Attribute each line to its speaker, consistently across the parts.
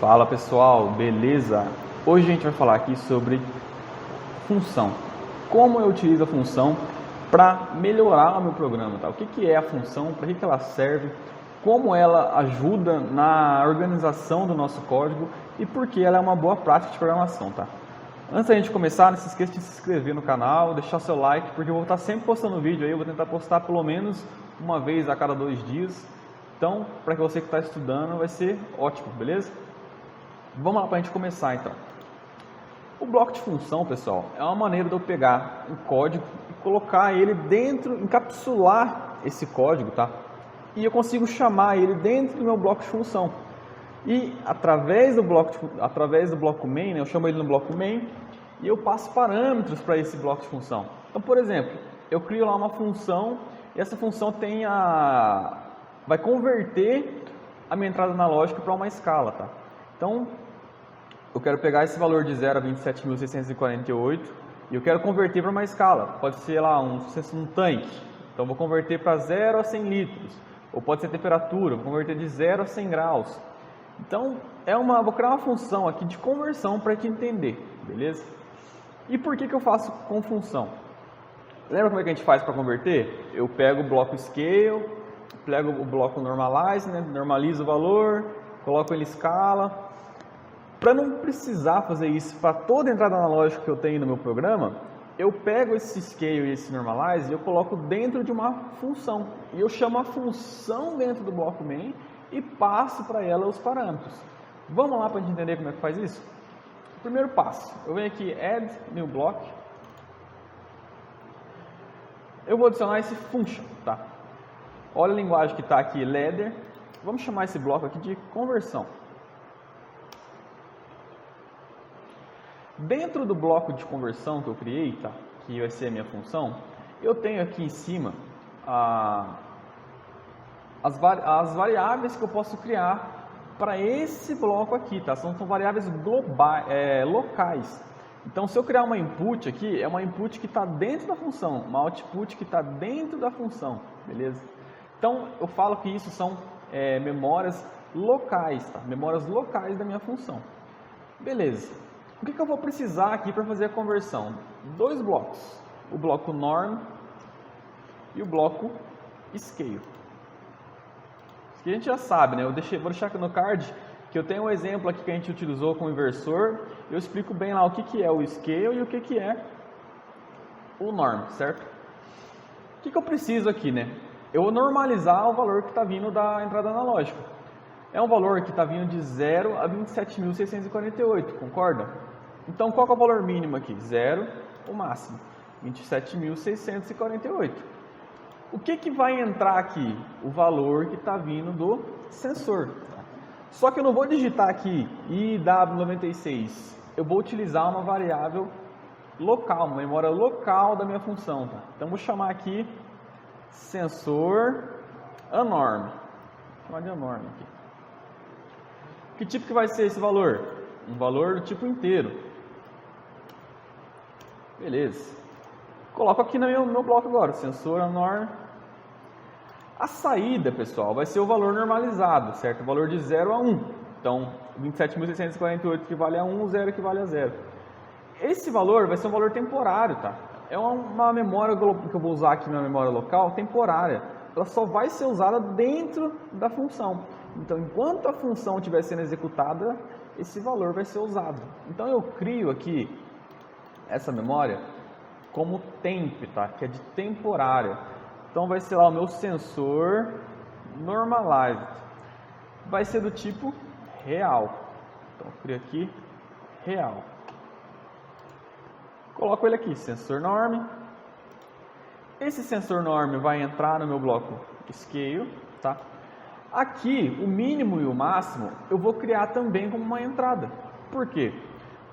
Speaker 1: Fala pessoal, beleza? Hoje a gente vai falar aqui sobre função. Como eu utilizo a função para melhorar o meu programa, tá? O que é a função, para que ela serve, como ela ajuda na organização do nosso código e por que ela é uma boa prática de programação, tá? Antes da gente começar, não se esqueça de se inscrever no canal, deixar seu like, porque eu vou estar sempre postando vídeo aí, eu vou tentar postar pelo menos uma vez a cada 2 dias. Então, para você que está estudando, vai ser ótimo, beleza? Vamos lá para a gente começar então. O bloco de função, pessoal, é uma maneira de eu pegar um código e colocar ele dentro, encapsular esse código, tá? E eu consigo chamar ele dentro do meu bloco de função. E através do bloco main, né, eu chamo ele no bloco main e eu passo parâmetros para esse bloco de função. Então, por exemplo, eu crio lá uma função e essa função vai converter a minha entrada analógica para uma escala, tá? Então, eu quero pegar esse valor de 0 a 27.648 e eu quero converter para uma escala. Pode ser lá um tanque. Então, eu vou converter para 0 a 100 litros. Ou pode ser temperatura, vou converter de 0 a 100 graus. Então, vou criar uma função aqui de conversão para te entender, beleza? E por que eu faço com função? Lembra como é que a gente faz para converter? Eu pego o bloco scale, pego o bloco normalize, né? Normalizo o valor, coloco ele em escala. Para não precisar fazer isso para toda entrada analógica que eu tenho no meu programa, eu pego esse scale e esse normalize e eu coloco dentro de uma função. E eu chamo a função dentro do bloco main e passo para ela os parâmetros. Vamos lá para a gente entender como é que faz isso? Primeiro passo, eu venho aqui add new block. Eu vou adicionar esse function, tá? Olha a linguagem que está aqui, ladder. Vamos chamar esse bloco aqui de conversão. Dentro do bloco de conversão que eu criei, tá? Que vai ser a minha função, eu tenho aqui em cima as variáveis que eu posso criar para esse bloco aqui, tá? São variáveis locais. Então, se eu criar uma input aqui, é uma input que está dentro da função, uma output que está dentro da função, beleza? Então, eu falo que isso são memórias locais, tá? Memórias locais da minha função. Beleza. O que eu vou precisar aqui para fazer a conversão? 2 blocos, o bloco norm e o bloco scale. Isso que a gente já sabe, né? Vou deixar aqui no card que eu tenho um exemplo aqui que a gente utilizou com o inversor. Eu explico bem lá o que é o scale e o que é o norm, certo? O que eu preciso aqui, né? Eu vou normalizar o valor que está vindo da entrada analógica. É um valor que está vindo de 0 a 27.648, concorda? Então, qual que é o valor mínimo aqui? 0, o máximo, 27.648. O que vai entrar aqui? O valor que está vindo do sensor. Só que eu não vou digitar aqui IW96. Eu vou utilizar uma variável local, uma memória local da minha função. Tá? Então, vou chamar aqui sensor anorm. Vou chamar de anorm aqui. Que tipo que vai ser esse valor? Um valor do tipo inteiro. Beleza. Coloco aqui no meu bloco agora, sensor anorm. A saída, pessoal, vai ser o valor normalizado, certo? O valor de 0 a 1. Então, 27.648 equivale a 1, 0 equivale a 0. Esse valor vai ser um valor temporário, tá? É uma memória que eu vou usar aqui na memória local temporária. Ela só vai ser usada dentro da função. Então, enquanto a função estiver sendo executada, esse valor vai ser usado. Então, eu crio aqui essa memória como temp, tá? Que é de temporária. Então, vai ser lá o meu sensor normalized. Vai ser do tipo real. Então, eu crio aqui real. Coloco ele aqui, sensor norm. Esse sensor norm vai entrar no meu bloco scale, tá? Aqui, o mínimo e o máximo, eu vou criar também como uma entrada. Por quê?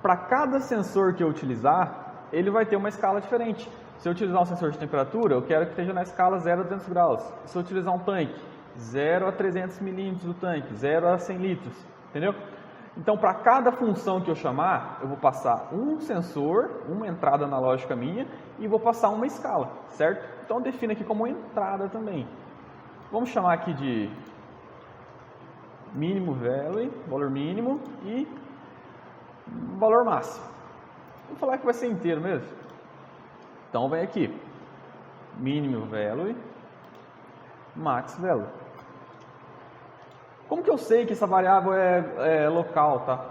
Speaker 1: Para cada sensor que eu utilizar, ele vai ter uma escala diferente. Se eu utilizar um sensor de temperatura, eu quero que esteja na escala 0 a 200 graus. Se eu utilizar um tanque, 0 a 300 milímetros do tanque, 0 a 100 litros, entendeu? Então, para cada função que eu chamar, eu vou passar um sensor, uma entrada analógica minha, e vou passar uma escala, certo? Então, eu defino aqui como entrada também. Vamos chamar aqui de mínimo value, valor mínimo e valor máximo. Vou falar que vai ser inteiro mesmo. Então vem aqui, mínimo value, max value. Como que eu sei que essa variável é local, tá?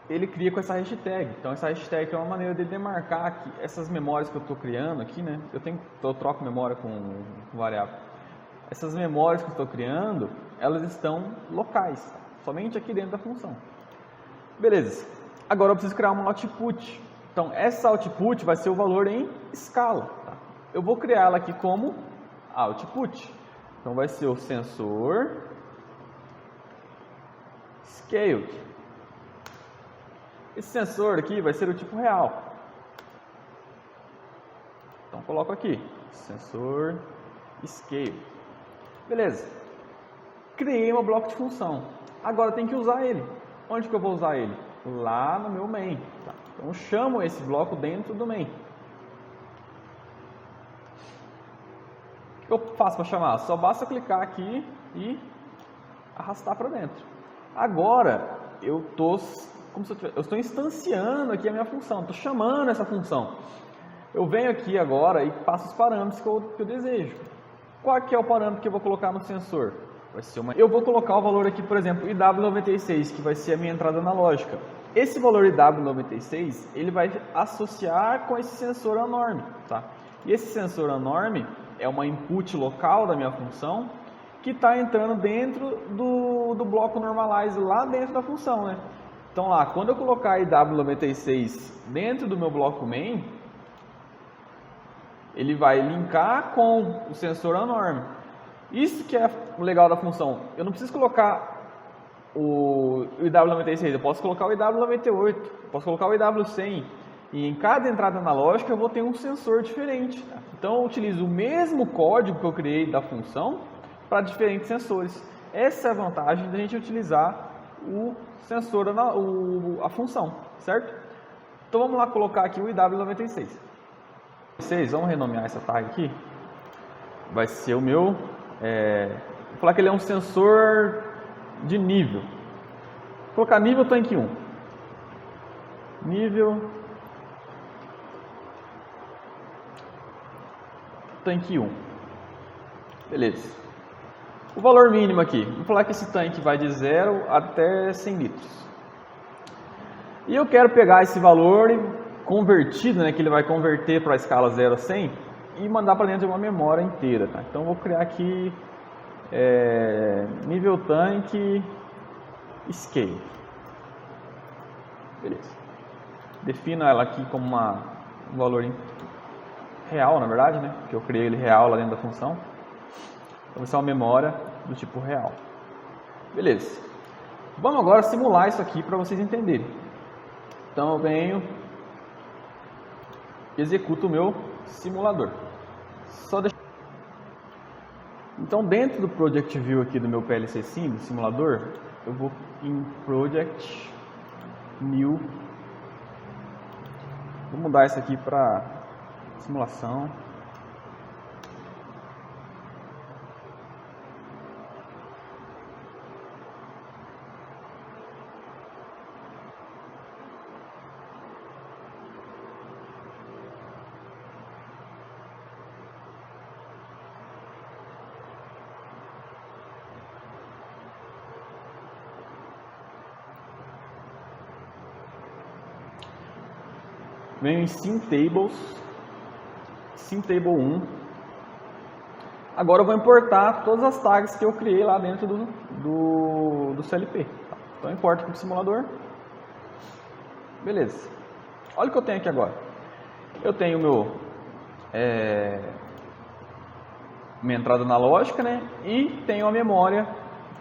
Speaker 1: Ele cria com essa hashtag. Então essa hashtag é uma maneira de demarcar que essas memórias que eu estou criando aqui, né? Eu troco memória com variável. Essas memórias que eu estou criando, elas estão locais, tá? Somente aqui dentro da função. Beleza. Agora eu preciso criar uma output. Então essa output vai ser o valor em escala, tá? Eu vou criar ela aqui como output. Então vai ser o sensor scaled. Esse sensor aqui vai ser o tipo real. Então coloco aqui, sensor scale. Beleza. Criei um bloco de função. Agora tem que usar ele. Onde que eu vou usar ele? Lá no meu main. Tá? Então eu chamo esse bloco dentro do main. O que eu faço para chamar? Só basta clicar aqui e arrastar para dentro. Agora eu estou instanciando aqui a minha função, estou chamando essa função. Eu venho aqui agora e passo os parâmetros que eu desejo. Qual que é o parâmetro que eu vou colocar no sensor? Eu vou colocar o valor aqui, por exemplo, IW96, que vai ser a minha entrada analógica. Esse valor IW96, ele vai associar com esse sensor anorm, tá? E esse sensor anorm é uma input local da minha função que está entrando dentro do bloco normalize, lá dentro da função, né? Então lá, quando eu colocar IW96 dentro do meu bloco main, ele vai linkar com o sensor anorm. Isso que é o legal da função. Eu não preciso colocar o IW96, eu posso colocar o IW98, posso colocar o IW100. E em cada entrada analógica eu vou ter um sensor diferente. Tá? Então eu utilizo o mesmo código que eu criei da função para diferentes sensores. Essa é a vantagem da gente utilizar o sensor, a função, certo? Então vamos lá colocar aqui o IW96. Vamos renomear essa tag aqui. Vai ser o meu... vou falar que ele é um sensor de nível. Vou colocar nível tank 1. Nível tanque 1. Beleza. O valor mínimo aqui. Vamos falar que esse tanque vai de 0 até 100 litros. E eu quero pegar esse valor convertido, né, que ele vai converter para a escala 0 a 100 e mandar para dentro de uma memória inteira. Tá? Então, vou criar aqui nível tanque scale. Beleza. Defino ela aqui como um valor real, na verdade, né? Porque eu criei ele real lá dentro da função. Então, vai ser uma memória do tipo real. Beleza. Vamos agora simular isso aqui para vocês entenderem. Então, eu venho, executo o meu simulador. Então, dentro do Project View aqui do meu PLC Sim, do simulador, eu vou em Project New. Vou mudar isso aqui para simulação. Venho em SimTables, SimTable 1. Agora eu vou importar todas as tags que eu criei lá dentro do CLP. Então eu importo aqui para o simulador. Beleza. Olha o que eu tenho aqui agora. Eu tenho minha entrada analógica, né? E tenho a memória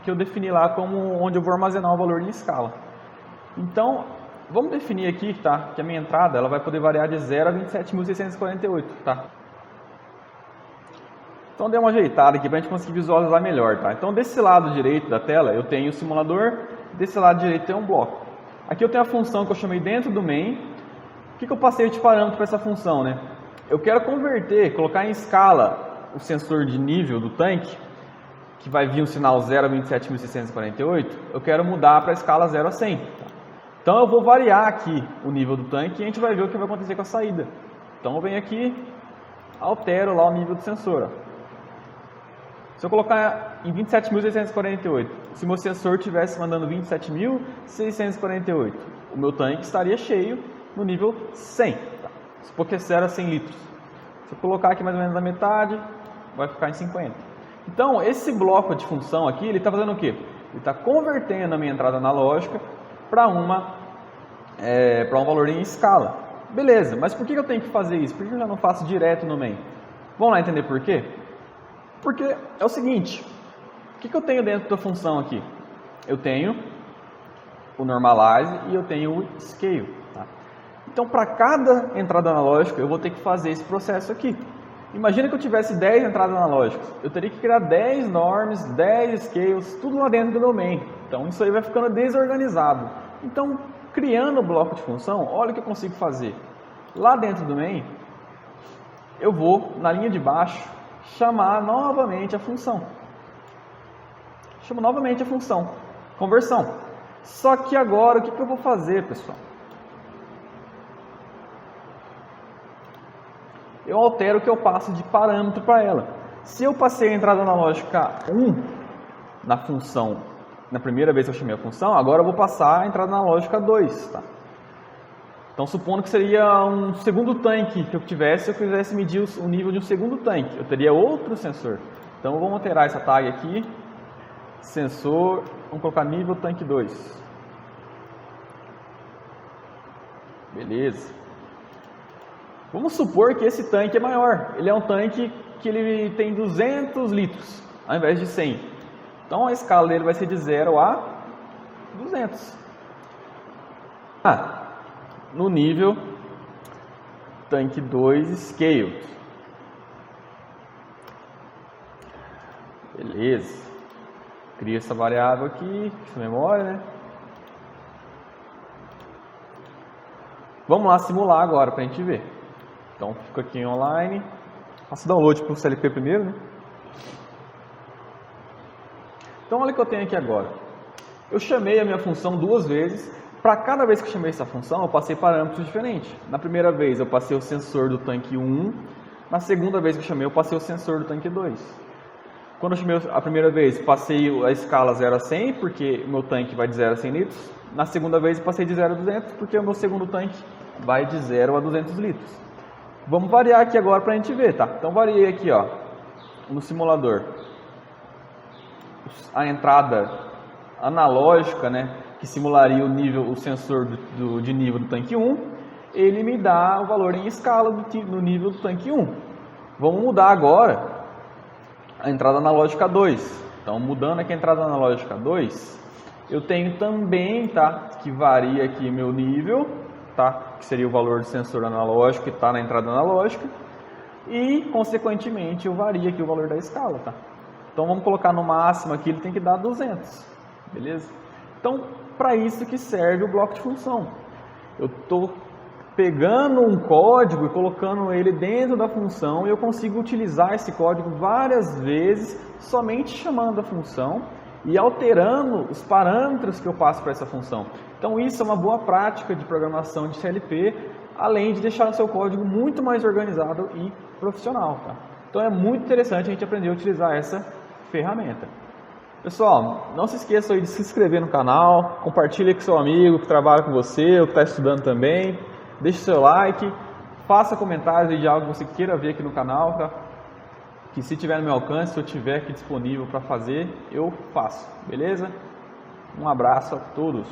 Speaker 1: que eu defini lá como onde eu vou armazenar o valor em escala. Então, vamos definir aqui, tá? Que a minha entrada ela vai poder variar de 0 a 27.648, tá? Então, dei uma ajeitada aqui para a gente conseguir visualizar melhor, tá? Então, desse lado direito da tela, eu tenho o simulador, desse lado direito tem um bloco. Aqui eu tenho a função que eu chamei dentro do main. O que eu passei de parâmetro para essa função, né? Eu quero converter, colocar em escala o sensor de nível do tanque que vai vir um sinal 0 a 27.648, eu quero mudar para a escala 0 a 100. Então eu vou variar aqui o nível do tanque e a gente vai ver o que vai acontecer com a saída. Então eu venho aqui, altero lá o nível do sensor. Ó. Se eu colocar em 27.648, se meu sensor estivesse mandando 27.648, o meu tanque estaria cheio no nível 100. Tá? Supor que é 0 a 100 litros. Se eu colocar aqui mais ou menos na metade, vai ficar em 50. Então, esse bloco de função aqui, ele está fazendo o quê? Ele está convertendo a minha entrada analógica para um valor em escala. Beleza, mas por que eu tenho que fazer isso? Por que eu já não faço direto no main? Vamos lá entender por quê? Porque é o seguinte, o que eu tenho dentro da função aqui? Eu tenho o normalize e eu tenho o scale. Tá? Então, para cada entrada analógica, eu vou ter que fazer esse processo aqui. Imagina que eu tivesse 10 entradas analógicas. Eu teria que criar 10 norms, 10 scales, tudo lá dentro do meu main. Então, isso aí vai ficando desorganizado. Então, criando o bloco de função, olha o que eu consigo fazer. Lá dentro do main, eu vou, na linha de baixo, chamar novamente a função. Chamo novamente a função. Conversão. Só que agora, o que eu vou fazer, pessoal? Eu altero o que eu passo de parâmetro para ela. Se eu passei a entrada analógica 1 na função, na primeira vez que eu chamei a função, agora eu vou passar a entrada analógica 2. Tá? Então, supondo que seria um segundo tanque que eu tivesse, se eu quisesse medir o nível de um segundo tanque, eu teria outro sensor. Então, vamos alterar essa tag aqui, sensor, vamos colocar nível tanque 2. Beleza. Vamos supor que esse tanque é maior. Ele é um tanque que ele tem 200 litros, ao invés de 100. Então, a escala dele vai ser de 0 a 200. No nível tanque 2 scale. Beleza. Cria essa variável aqui, essa memória, né? Vamos lá simular agora para a gente ver. Então, fico aqui em online. Faço download para o CLP primeiro, né? Então, olha o que eu tenho aqui agora. Eu chamei a minha função 2 vezes. Para cada vez que eu chamei essa função, eu passei parâmetros diferentes. Na primeira vez, eu passei o sensor do tanque 1. Na segunda vez que eu chamei, eu passei o sensor do tanque 2. Quando eu chamei a primeira vez, passei a escala 0 a 100, porque o meu tanque vai de 0 a 100 litros. Na segunda vez, eu passei de 0 a 200, porque o meu segundo tanque vai de 0 a 200 litros. Vamos variar aqui agora para a gente ver, tá? Então, variei aqui, ó, no simulador. A entrada analógica, né, que simularia o sensor de nível do tanque 1, ele me dá o valor em escala no nível do tanque 1. Vamos mudar agora a entrada analógica 2. Então, mudando aqui a entrada analógica 2, eu tenho também, tá, que varia aqui meu nível, tá, que seria o valor do sensor analógico que está na entrada analógica, e, consequentemente, eu vario aqui o valor da escala, tá? Então, vamos colocar no máximo aqui, ele tem que dar 200, beleza? Então, para isso que serve o bloco de função. Eu estou pegando um código e colocando ele dentro da função e eu consigo utilizar esse código várias vezes somente chamando a função e alterando os parâmetros que eu passo para essa função. Então, isso é uma boa prática de programação de CLP, além de deixar o seu código muito mais organizado e profissional. Tá? Então, é muito interessante a gente aprender a utilizar essa ferramenta. Pessoal, não se esqueça aí de se inscrever no canal, compartilhe com seu amigo que trabalha com você, ou que está estudando também, deixe seu like, faça comentários de algo que você queira ver aqui no canal, tá? Que se tiver no meu alcance, se eu tiver aqui disponível para fazer, eu faço, beleza? Um abraço a todos!